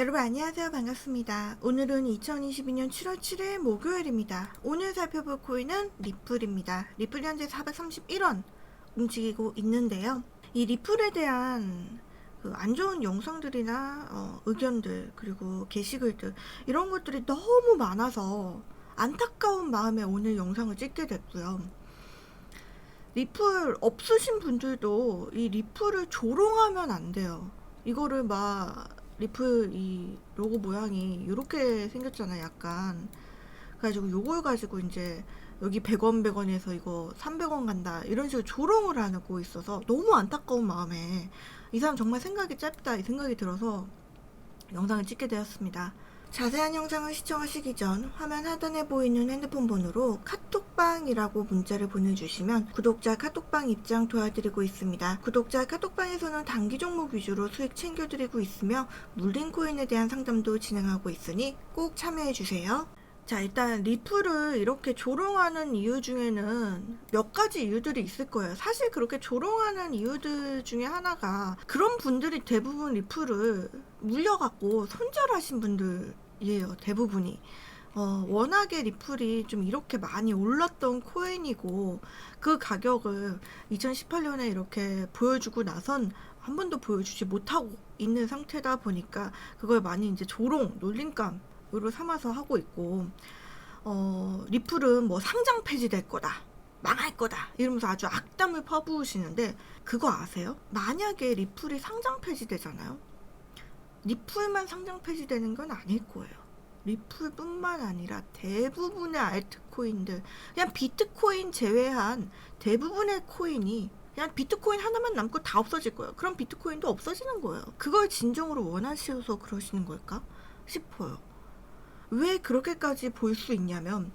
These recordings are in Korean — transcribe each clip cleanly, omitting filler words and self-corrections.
여러분 안녕하세요. 반갑습니다. 오늘은 2022년 7월 7일 목요일입니다. 오늘 살펴볼 코인은 리플입니다. 리플이 현재 431원 움직이고 있는데요. 이 리플에 대한 안 좋은 영상들이나 의견들 그리고 게시글들 이런 것들이 너무 많아서 안타까운 마음에 오늘 영상을 찍게 됐고요. 리플 없으신 분들도 이 리플을 조롱하면 안 돼요. 이거를 막 리플 이 로고 모양이 이렇게 생겼잖아요. 약간 그래가지고 요걸 가지고 이제 여기 100원 100원에서 이거 300원 간다 이런 식으로 조롱을 하고 있어서 너무 안타까운 마음에 이 사람 정말 생각이 짧다 이 생각이 들어서 영상을 찍게 되었습니다. 자세한 영상을 시청하시기 전 화면 하단에 보이는 핸드폰 번호로 카톡방이라고 문자를 보내주시면 구독자 카톡방 입장 도와드리고 있습니다. 구독자 카톡방에서는 단기 종목 위주로 수익 챙겨드리고 있으며 물린 코인에 대한 상담도 진행하고 있으니 꼭 참여해주세요. 자, 일단 리플을 이렇게 조롱하는 이유 중에는 몇 가지 이유들이 있을 거예요. 사실 그렇게 조롱하는 이유들 중에 하나가 그런 분들이 대부분 리플을 물려갖고 손절하신 분들이에요. 대부분이. 워낙에 리플이 좀 이렇게 많이 올랐던 코인이고 그 가격을 2018년에 이렇게 보여주고 나선 한 번도 보여주지 못하고 있는 상태다 보니까 그걸 많이 이제 조롱, 놀림감 으로 삼아서 하고 있고 리플은 뭐 상장 폐지될 거다 망할 거다 이러면서 아주 악담을 퍼부으시는데 그거 아세요? 만약에 리플이 상장 폐지되잖아요. 리플만 상장 폐지되는 건 아닐 거예요. 리플뿐만 아니라 대부분의 알트코인들 그냥 비트코인 제외한 대부분의 코인이 그냥 비트코인 하나만 남고 다 없어질 거예요. 그럼 비트코인도 없어지는 거예요. 그걸 진정으로 원하셔서 그러시는 걸까 싶어요. 왜 그렇게까지 볼 수 있냐면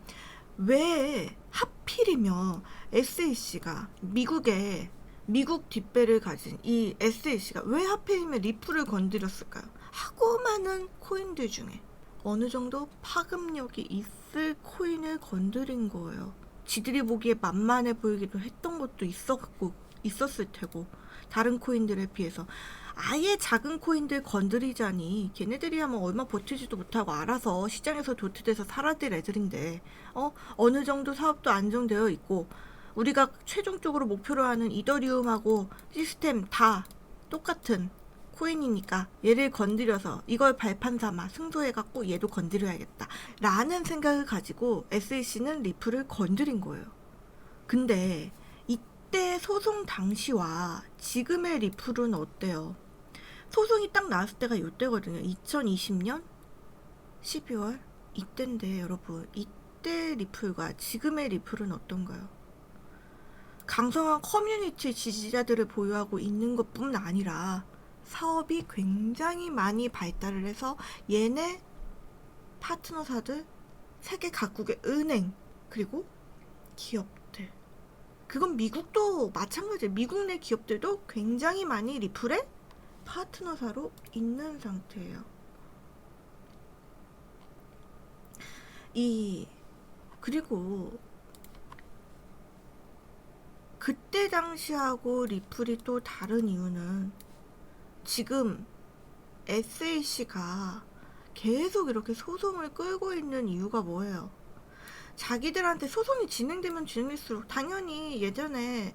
왜 하필이면 SAC가 미국 뒷배를 가진 이 SAC가 왜 하필이면 리플을 건드렸을까요? 하고 많은 코인들 중에 어느 정도 파급력이 있을 코인을 건드린 거예요. 지들이 보기에 만만해 보이기도 했던 것도 있었을 테고 다른 코인들에 비해서 아예 작은 코인들 건드리자니 걔네들이 하면 얼마 버티지도 못하고 알아서 시장에서 도태돼서 사라질 애들인데 어느 정도 사업도 안정되어 있고 우리가 최종적으로 목표로 하는 이더리움하고 시스템 다 똑같은 코인이니까 얘를 건드려서 이걸 발판 삼아 승소해갖고 얘도 건드려야겠다 라는 생각을 가지고 SAC는 리플을 건드린 거예요. 근데 이때 소송 당시와 지금의 리플은 어때요? 소송이 딱 나왔을 때가 이때거든요. 2020년 12월 이때인데 여러분 이때 리플과 지금의 리플은 어떤가요? 강성한 커뮤니티 지지자들을 보유하고 있는 것뿐 아니라 사업이 굉장히 많이 발달을 해서 얘네 파트너사들 세계 각국의 은행 그리고 기업들 그건 미국도 마찬가지예요. 미국 내 기업들도 굉장히 많이 리플에 파트너사로 있는 상태예요. 그리고 그때 당시하고 리플이 또 다른 이유는 지금 SAC가 계속 이렇게 소송을 끌고 있는 이유가 뭐예요? 자기들한테 소송이 진행되면 진행될수록 당연히 예전에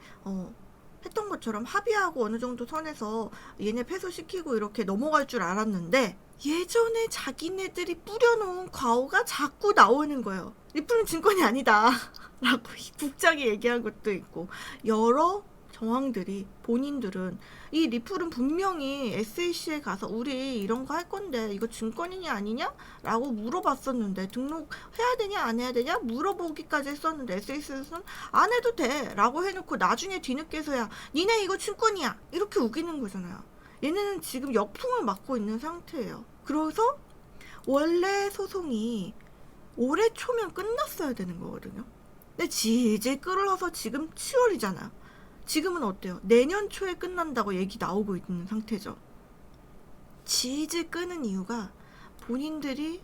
했던 것처럼 합의하고 어느 정도 선에서 얘네 패소시키고 이렇게 넘어갈 줄 알았는데 예전에 자기네들이 뿌려놓은 과오가 자꾸 나오는 거예요. 리플은 증권이 아니다 라고 국장이 얘기한 것도 있고 여러 정황들이 본인들은 이 리플은 분명히 SAC에 가서 우리 이런 거 할 건데 이거 증권이냐 아니냐? 라고 물어봤었는데 등록해야 되냐 안 해야 되냐? 물어보기까지 했었는데 SAC에서는 안 해도 돼 라고 해놓고 나중에 뒤늦게서야 니네 이거 증권이야 이렇게 우기는 거잖아요. 얘네는 지금 역풍을 맞고 있는 상태예요. 그래서 원래 소송이 올해 초면 끝났어야 되는 거거든요. 근데 질질 끌어서 지금 7월이잖아요. 지금은 어때요? 내년 초에 끝난다고 얘기 나오고 있는 상태죠. 질질 끄는 이유가 본인들이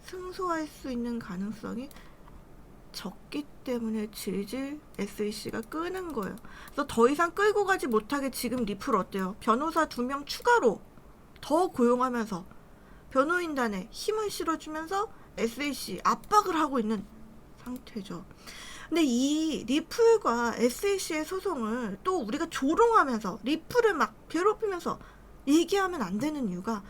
승소할 수 있는 가능성이 적기 때문에 질질 SAC가 끄는 거예요. 그래서 더 이상 끌고 가지 못하게 지금 리플 어때요? 변호사 2명 추가로 더 고용하면서 변호인단에 힘을 실어주면서 SAC 압박을 하고 있는 상태죠. 근데 이 리플과 SAC의 소송을 또 우리가 조롱하면서 리플을 막 괴롭히면서 얘기하면 안 되는 이유가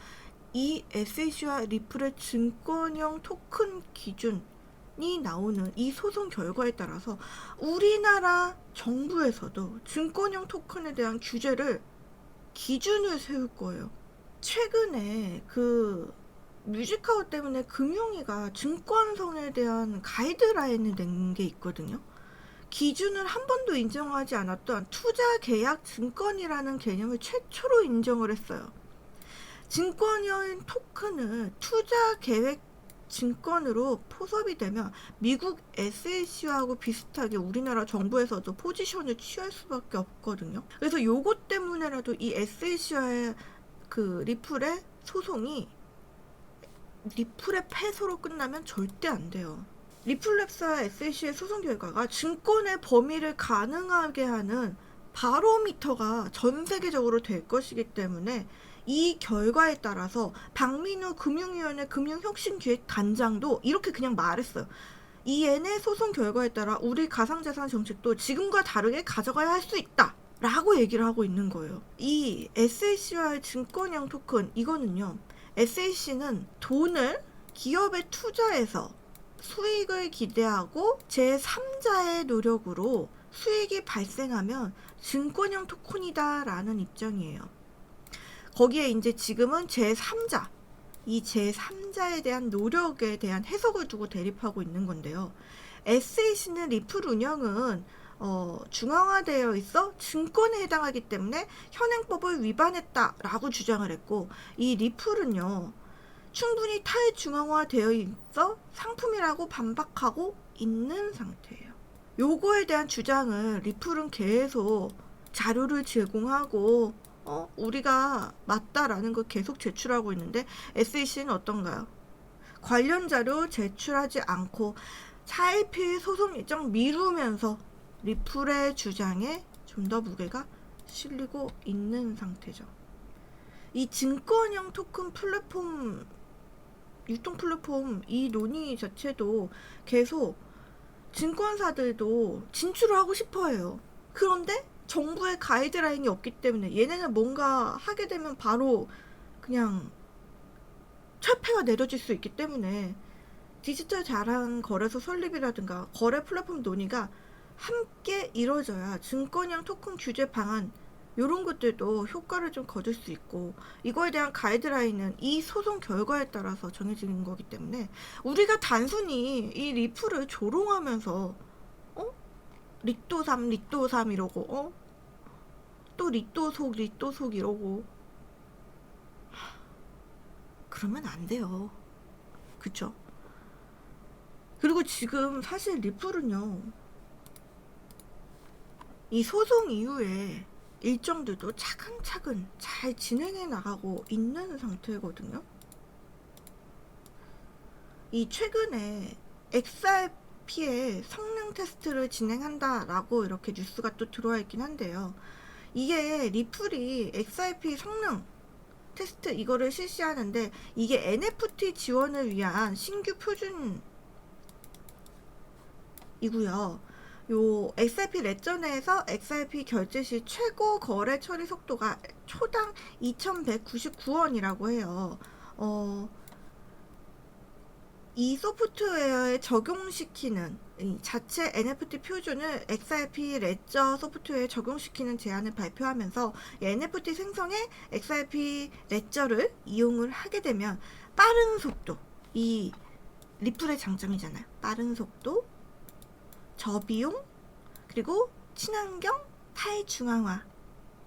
이 SAC와 리플의 증권형 토큰 기준이 나오는 이 소송 결과에 따라서 우리나라 정부에서도 증권형 토큰에 대한 규제를 기준을 세울 거예요. 최근에 그 뮤직하우 때문에 금융위가 증권성에 대한 가이드라인을 낸 게 있거든요. 기준을 한 번도 인정하지 않았던 투자 계약 증권이라는 개념을 최초로 인정을 했어요. 증권형 토큰을 투자 계획 증권으로 포섭이 되면 미국 SAC하고 비슷하게 우리나라 정부에서도 포지션을 취할 수밖에 없거든요. 그래서 요것 때문에라도 이 SAC와의 그 리플의 소송이 리플의 패소로 끝나면 절대 안 돼요. 리플랩스와 SAC의 소송 결과가 증권의 범위를 가능하게 하는 바로미터가 전 세계적으로 될 것이기 때문에 이 결과에 따라서 박민우 금융위원회 금융혁신기획단장도 이렇게 그냥 말했어요. 이 N의 소송 결과에 따라 우리 가상자산 정책도 지금과 다르게 가져가야 할 수 있다 라고 얘기를 하고 있는 거예요. 이 SAC와의 증권형 토큰, 이거는요, SAC는 돈을 기업에 투자해서 수익을 기대하고 제3자의 노력으로 수익이 발생하면 증권형 토큰이다 라는 입장이에요. 거기에 이제 지금은 제3자, 이 제3자에 대한 노력에 대한 해석을 두고 대립하고 있는 건데요. SAC는 리플 운영은 중앙화되어 있어 증권에 해당하기 때문에 현행법을 위반했다라고 주장을 했고, 이 리플은요, 충분히 탈중앙화되어 있어 상품이라고 반박하고 있는 상태예요. 요거에 대한 주장을 리플은 계속 자료를 제공하고 우리가 맞다라는 걸 계속 제출하고 있는데, SEC는 어떤가요? 관련 자료 제출하지 않고 차일피일 소송 일정 미루면서 리플의 주장에 좀 더 무게가 실리고 있는 상태죠. 이 증권형 토큰 플랫폼, 유통 플랫폼 이 논의 자체도 계속 증권사들도 진출을 하고 싶어 해요. 그런데 정부의 가이드라인이 없기 때문에 얘네는 뭔가 하게 되면 바로 그냥 철폐가 내려질 수 있기 때문에 디지털 자산 거래소 설립이라든가 거래 플랫폼 논의가 함께 이루어져야 증권형 토큰 규제 방안 이런 것들도 효과를 좀 거둘 수 있고, 이거에 대한 가이드라인은 이 소송 결과에 따라서 정해지는 거기 때문에 우리가 단순히 이 리플을 조롱하면서 리또삼 이러고 또 리또속 이러고 그러면 안 돼요. 그쵸? 그리고 지금 사실 리플은요, 이 소송 이후에 일정들도 차근차근 잘 진행해 나가고 있는 상태거든요. 이 최근에 XRP의 성능 테스트를 진행한다라고 이렇게 뉴스가 또 들어와 있긴 한데요. 이게 리플이 XRP 성능 테스트 이거를 실시하는데, 이게 NFT 지원을 위한 신규 표준이고요. 요 XRP 레저 내에서 XRP 결제 시 최고 거래 처리 속도가 초당 2199원이라고 해요. 이 소프트웨어에 적용시키는 이 자체 NFT 표준을 XRP 레저 소프트웨어에 적용시키는 제안을 발표하면서 NFT 생성에 XRP 레저를 이용을 하게 되면 빠른 속도, 이 리플의 장점이잖아요. 빠른 속도, 저비용, 그리고 친환경, 탈중앙화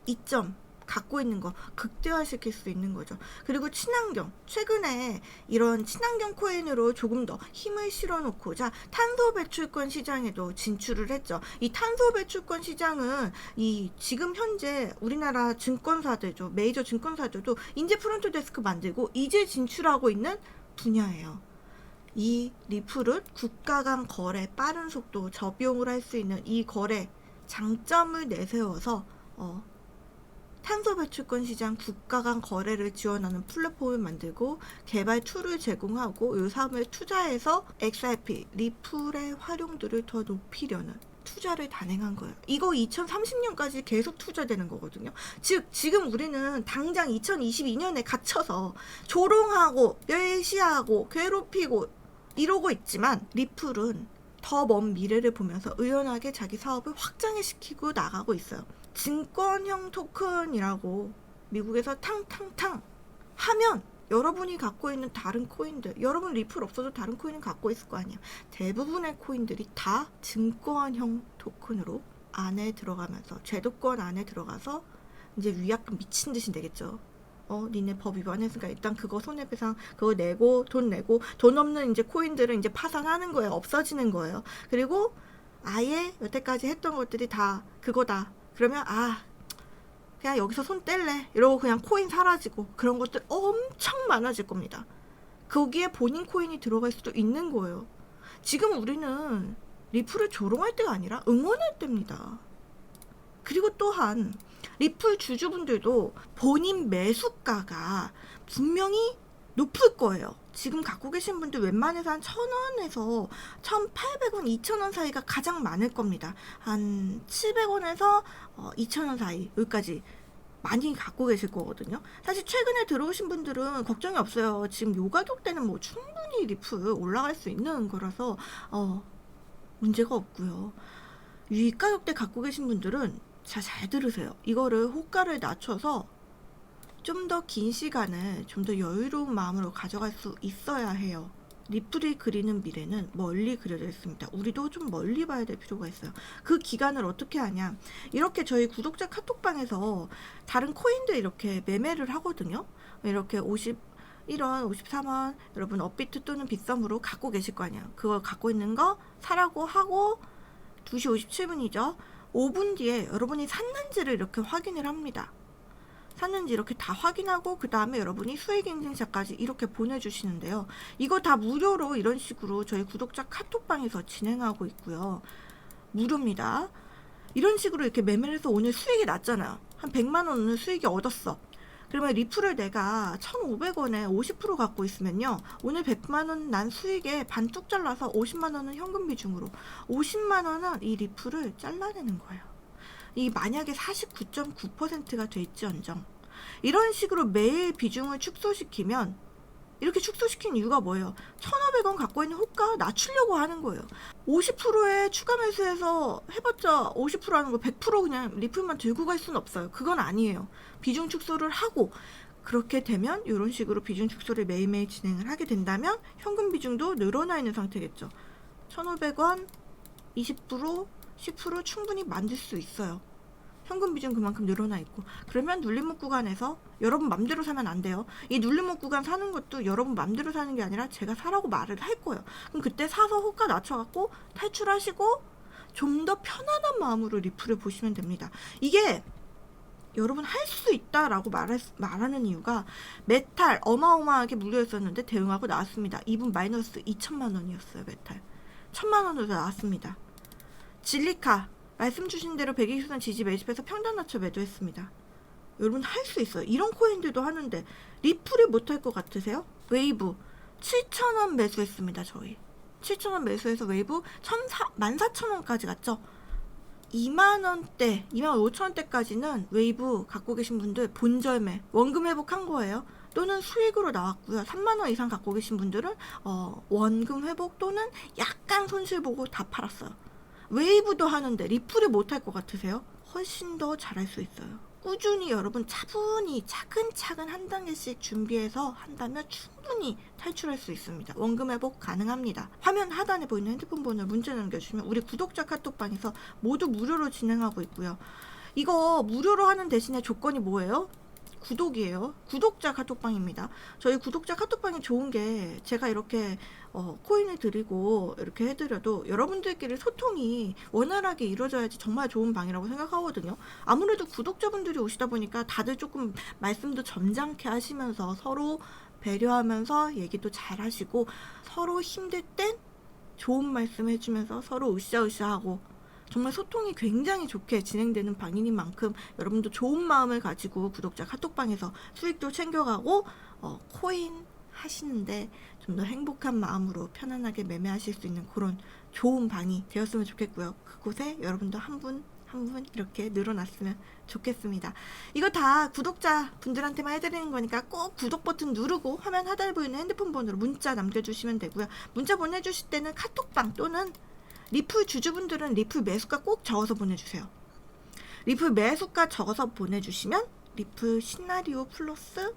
이점 갖고 있는 거 극대화시킬 수 있는 거죠. 그리고 친환경, 최근에 이런 친환경 코인으로 조금 더 힘을 실어 놓고자 탄소 배출권 시장에도 진출을 했죠. 이 탄소 배출권 시장은 이 지금 현재 우리나라 증권사들죠, 메이저 증권사들도 이제 프론트 데스크 만들고 이제 진출하고 있는 분야예요. 이 리플은 국가 간 거래 빠른 속도 저비용을 할 수 있는 이 거래 장점을 내세워서 탄소 배출권 시장 국가 간 거래를 지원하는 플랫폼을 만들고 개발 툴을 제공하고 이 사업에 투자해서 XRP, 리플의 활용도를 더 높이려는 투자를 단행한 거예요. 이거 2030년까지 계속 투자되는 거거든요. 즉 지금 우리는 당장 2022년에 갇혀서 조롱하고 멸시하고 괴롭히고 이러고 있지만 리플은 더 먼 미래를 보면서 의연하게 자기 사업을 확장시키고 나가고 있어요. 증권형 토큰이라고 미국에서 탕탕탕 하면 여러분이 갖고 있는 다른 코인들, 여러분 리플 없어도 다른 코인은 갖고 있을 거 아니에요. 대부분의 코인들이 다 증권형 토큰으로 안에 들어가면서 제도권 안에 들어가서 이제 위약금 미친 듯이 내겠죠. 니네 법 위반했으니까 일단 그거 손해배상 그거 내고 돈 없는 이제 코인들은 이제 파산하는 거예요. 없어지는 거예요. 그리고 아예 여태까지 했던 것들이 다 그거다. 그러면 그냥 여기서 손 뗄래 이러고 그냥 코인 사라지고 그런 것들 엄청 많아질 겁니다. 거기에 본인 코인이 들어갈 수도 있는 거예요. 지금 우리는 리플을 조롱할 때가 아니라 응원할 때입니다. 그리고 또한 리플 주주분들도 본인 매수가가 분명히 높을 거예요. 지금 갖고 계신 분들 웬만해서 한 1,000원에서 1,800원, 2,000원 사이가 가장 많을 겁니다. 한 700원에서 2,000원 사이 여기까지 많이 갖고 계실 거거든요. 사실 최근에 들어오신 분들은 걱정이 없어요. 지금 요 가격대는 뭐 충분히 리플 올라갈 수 있는 거라서 문제가 없고요. 위 가격대 갖고 계신 분들은 잘 들으세요. 이거를 호가를 낮춰서 좀 더 긴 시간을 좀 더 여유로운 마음으로 가져갈 수 있어야 해요. 리플이 그리는 미래는 멀리 그려져 있습니다. 우리도 좀 멀리 봐야 될 필요가 있어요. 그 기간을 어떻게 하냐. 이렇게 저희 구독자 카톡방에서 다른 코인들 이렇게 매매를 하거든요. 이렇게 51원, 53원 여러분 업비트 또는 빗썸으로 갖고 계실 거 아니에요. 그걸 갖고 있는 거 사라고 하고 2시 57분이죠. 5분 뒤에 여러분이 샀는지를 이렇게 확인을 합니다. 샀는지 이렇게 다 확인하고 그 다음에 여러분이 수익 인증샷까지 이렇게 보내주시는데요. 이거 다 무료로 이런 식으로 저희 구독자 카톡방에서 진행하고 있고요. 무료입니다. 이런 식으로 이렇게 매매를 해서 오늘 수익이 났잖아요. 한 100만원 오늘 수익이 얻었어. 그러면 리플을 내가 1,500원에 50% 갖고 있으면요. 오늘 100만원 난 수익에 반 뚝 잘라서 50만원은 현금 비중으로 50만원은 이 리플을 잘라내는 거예요. 이 만약에 49.9%가 될지언정 이런 식으로 매일 비중을 축소시키면 이렇게 축소시킨 이유가 뭐예요? 1,500원 갖고 있는 호가 낮추려고 하는 거예요. 50%에 추가 매수해서 해봤자 50% 하는 거 100% 그냥 리플만 들고 갈 수는 없어요. 그건 아니에요. 비중 축소를 하고 그렇게 되면 이런 식으로 비중 축소를 매일매일 진행을 하게 된다면 현금 비중도 늘어나 있는 상태겠죠. 1,500원 20% 10% 충분히 만들 수 있어요. 현금 비중 그만큼 늘어나 있고 그러면 눌림목 구간에서 여러분 맘대로 사면 안 돼요. 이 눌림목 구간 사는 것도 여러분 맘대로 사는 게 아니라 제가 사라고 말을 할 거예요. 그럼 그때 사서 호가 낮춰갖고 탈출하시고 좀 더 편안한 마음으로 리플을 보시면 됩니다. 이게 여러분 할 수 있다라고 말하는 이유가 메탈 어마어마하게 물려있었는데 대응하고 나왔습니다. 이분 마이너스 2천만 원이었어요. 메탈 1,000만 원으로 나왔습니다. 진리카 말씀 주신 대로 120선 지지 매집해서 평단 낮춰 매도했습니다. 여러분 할 수 있어요. 이런 코인들도 하는데 리플이 못할 것 같으세요? 웨이브 7,000원 매수했습니다. 저희 7,000원 매수해서 웨이브 14,000원까지 갔죠. 2만원대 25,000원대까지는 웨이브 갖고 계신 분들 본절매 원금 회복한 거예요. 또는 수익으로 나왔고요. 3만원 이상 갖고 계신 분들은 원금 회복 또는 약간 손실 보고 다 팔았어요. 웨이브도 하는데 리플이 못할 것 같으세요? 훨씬 더 잘할 수 있어요. 꾸준히 여러분 차분히 차근차근 한 단계씩 준비해서 한다면 충분히 탈출할 수 있습니다. 원금 회복 가능합니다. 화면 하단에 보이는 핸드폰 번호를 문자 남겨주시면 우리 구독자 카톡방에서 모두 무료로 진행하고 있고요. 이거 무료로 하는 대신에 조건이 뭐예요? 구독이에요. 구독자 카톡방입니다. 저희 구독자 카톡방이 좋은 게 제가 이렇게 코인을 드리고 이렇게 해드려도 여러분들끼리 소통이 원활하게 이루어져야지 정말 좋은 방이라고 생각하거든요. 아무래도 구독자분들이 오시다 보니까 다들 조금 말씀도 점잖게 하시면서 서로 배려하면서 얘기도 잘 하시고 서로 힘들 땐 좋은 말씀 해주면서 서로 으쌰으쌰하고 정말 소통이 굉장히 좋게 진행되는 방인 만큼 여러분도 좋은 마음을 가지고 구독자 카톡방에서 수익도 챙겨가고 코인 하시는데 좀 더 행복한 마음으로 편안하게 매매하실 수 있는 그런 좋은 방이 되었으면 좋겠고요. 그곳에 여러분도 한 분 한 분 이렇게 늘어났으면 좋겠습니다. 이거 다 구독자 분들한테만 해드리는 거니까 꼭 구독 버튼 누르고 화면 하단에 보이는 핸드폰 번호로 문자 남겨주시면 되고요. 문자 보내주실 때는 카톡방 또는 리플 주주분들은 리플 매수가 꼭 적어서 보내주세요. 리플 매수가 적어서 보내주시면 리플 시나리오 플러스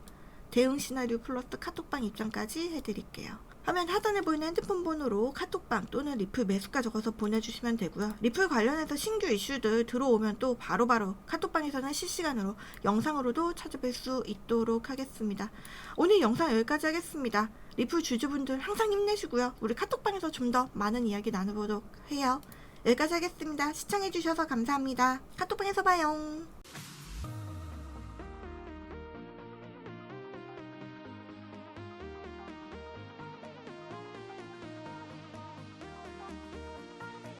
대응 시나리오 플러스 카톡방 입장까지 해드릴게요. 화면 하단에 보이는 핸드폰 번호로 카톡방 또는 리플 매수가 적어서 보내주시면 되고요. 리플 관련해서 신규 이슈들 들어오면 또 바로바로 카톡방에서는 실시간으로 영상으로도 찾아뵐 수 있도록 하겠습니다. 오늘 영상 여기까지 하겠습니다. 리플 주주분들 항상 힘내시고요. 우리 카톡방에서 좀 더 많은 이야기 나눠보도록 해요. 여기까지 하겠습니다. 시청해주셔서 감사합니다. 카톡방에서 봐요.